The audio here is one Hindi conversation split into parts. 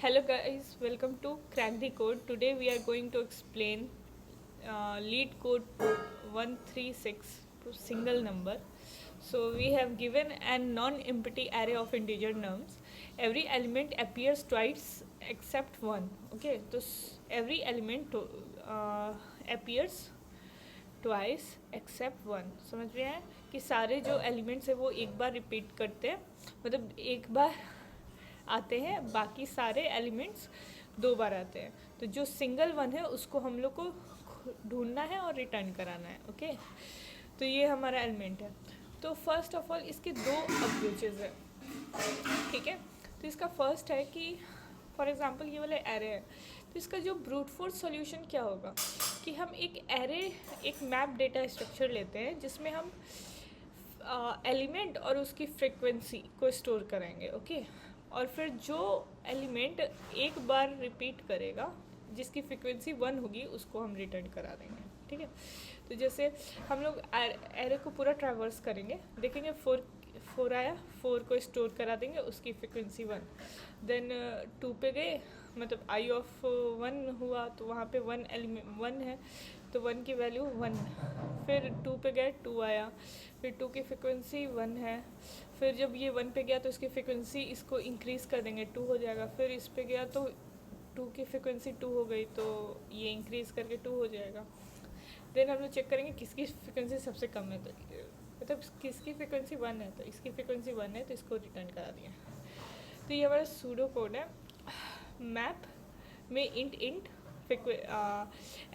Hello guys, welcome to Crack the Code. Today we are going to explain lead code 136 to single number. So we have given a non-empty array of integer numbers. Every element appears twice except one. Okay, so every element appears twice except one. समझ में आया कि सारे जो एलिमेंट्स है वो एक बार रिपीट करते हैं, मतलब एक बार आते हैं, बाकी सारे एलिमेंट्स दो बार आते हैं। तो जो सिंगल वन है उसको हम लोग को ढूंढना है और रिटर्न कराना है। ओके, तो ये हमारा एलिमेंट है। तो फर्स्ट ऑफ ऑल इसके दो अप्रोचेज है, ठीक है। तो इसका फर्स्ट है कि फॉर एग्जांपल ये वाला एरे है, तो इसका जो ब्रूट फोर्स सॉल्यूशन क्या होगा कि हम एक एरे, एक मैप डेटा स्ट्रक्चर लेते हैं जिसमें हम एलिमेंट और उसकी फ्रीक्वेंसी को स्टोर करेंगे। ओके, और फिर जो एलिमेंट एक बार रिपीट करेगा जिसकी फ्रीक्वेंसी 1 होगी उसको हम रिटर्न करा देंगे, ठीक है। तो जैसे हम लोग एरे को पूरा ट्रैवर्स करेंगे, देखेंगे 4 आया, 4 को स्टोर करा देंगे, उसकी फ्रीक्वेंसी 1। देन 2 पे गए, मतलब आई ऑफ 1 हुआ तो वहाँ पे 1 एलिमेंट 1 है तो 1 की वैल्यू 1। फिर 2 पे गए, 2 आया, फिर 2 की फ्रीक्वेंसी 1 है। फिर जब ये 1 पे गया तो इसकी फ्रीक्वेंसी इसको इंक्रीज़ कर देंगे, 2 हो जाएगा। फिर इस पे गया तो 2 की फ्रीक्वेंसी 2 हो गई तो ये इंक्रीज़ करके 2 हो जाएगा। देन हम लोग चेक करेंगे किसकी फ्रीक्वेंसी सबसे कम है, तो मतलब किसकी फ्रीक्वेंसी 1 है तो इसकी फ्रीक्वेंसी 1 है तो इसको रिटर्न करा दिया। तो ये हमारा सूडो कोड है। मैप में इंट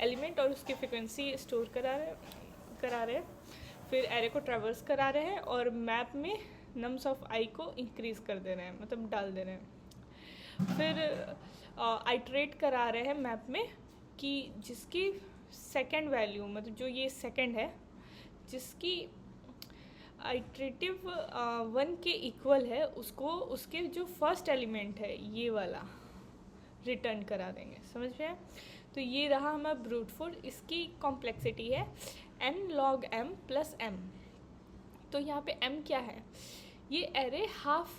एलिमेंट और उसकी फ्रीक्वेंसी स्टोर करा रहे हैं, फिर एरे को ट्रैवर्स करा रहे हैं और मैप में नम्स ऑफ आई को इंक्रीज़ कर दे रहे हैं, मतलब डाल दे रहे हैं। फिर आइट्रेट करा रहे हैं मैप में कि जिसकी सेकंड वैल्यू, मतलब जो ये सेकंड है जिसकी आइट्रेटिव 1 के इक्वल है उसको उसके जो फर्स्ट एलिमेंट है ये वाला रिटर्न करा देंगे। समझ में आया? तो ये रहा हमारा ब्रूट फोर्स। इसकी कॉम्प्लेक्सिटी है n log m plus m। तो यहाँ पे m क्या है, ये एरे हाफ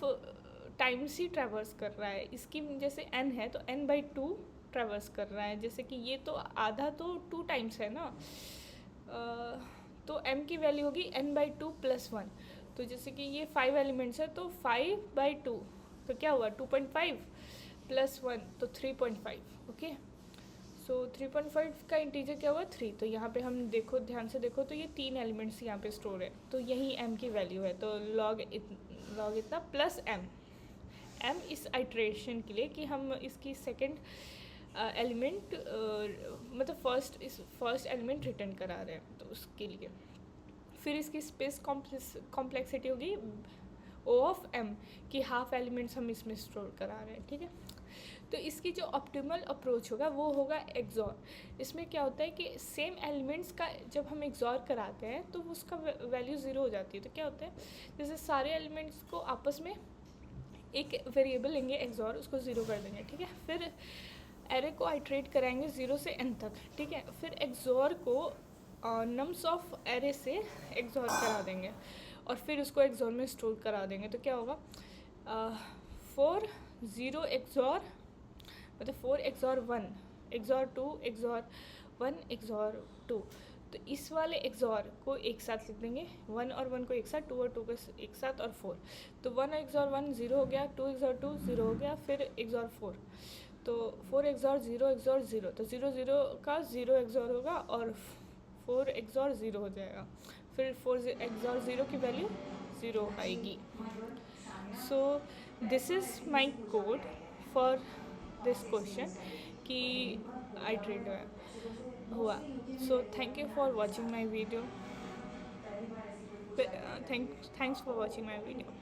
टाइम्स ही ट्रैवर्स कर रहा है। इसकी जैसे n है तो n/2 ट्रैवर्स कर रहा है, जैसे कि ये तो आधा तो 2 टाइम्स है ना, तो m की वैल्यू होगी n/2 प्लस 1। तो जैसे कि ये 5 एलिमेंट्स है तो 5/2 तो क्या हुआ 2.5 प्लस 1 तो 3.5। ओके, सो 3.5 का इंटीजर क्या हुआ 3। तो यहाँ पे हम देखो, ध्यान से देखो तो ये 3 एलिमेंट्स यहाँ पे स्टोर है, तो यही m की वैल्यू है। तो लॉग इतना प्लस m इस आइट्रेशन के लिए कि हम इसकी सेकंड एलिमेंट मतलब फर्स्ट एलिमेंट रिटर्न करा रहे हैं तो उसके लिए। फिर इसकी स्पेस कॉम्प्लेक्सिटी होगी O ऑफ m कि हाफ एलिमेंट्स हम इसमें स्टोर करा रहे हैं, ठीक है। तो इसकी जो ऑप्टिमल अप्रोच होगा वो होगा एक्सॉर। इसमें क्या होता है कि सेम एलिमेंट्स का जब हम एक्सॉर कराते हैं तो उसका वैल्यू 0 हो जाती है। तो क्या होता है, जैसे सारे एलिमेंट्स को आपस में एक वेरिएबल लेंगे एक्सॉर, उसको 0 कर देंगे, ठीक है। फिर एरे को आइट्रेट कराएंगे 0 से n तक, ठीक है। फिर एक्सॉर को नम्स ऑफ एरे से एक्सॉर करा देंगे और फिर उसको एक्सॉर में स्टोर करा देंगे। तो क्या होगा 4 0 एक्सॉर, मतलब 4 एक्सॉर 1 एक्सॉर 2 एक्सॉर 1 एक्सॉर 2। तो इस वाले एक्सॉर को एक साथ लिख देंगे, 1 और 1 को एक साथ, 2 और 2 को एक साथ, और 4। तो 1 एक्सॉर 1 0 हो गया, 2 एक्सॉर 2 0 हो गया, फिर एक्सॉर 4 तो 4 एक्सॉर 0 एक्सॉर 0, तो 0 0 का 0 एक्सॉर होगा और 4 एक्सॉर 0 हो जाएगा। फिर 4 एक्सॉर 0 की वैल्यू 0 आएगी। So this is my code for this question कि आइट्रेट हुआ। So thank you for watching my video. Thanks for watching my video.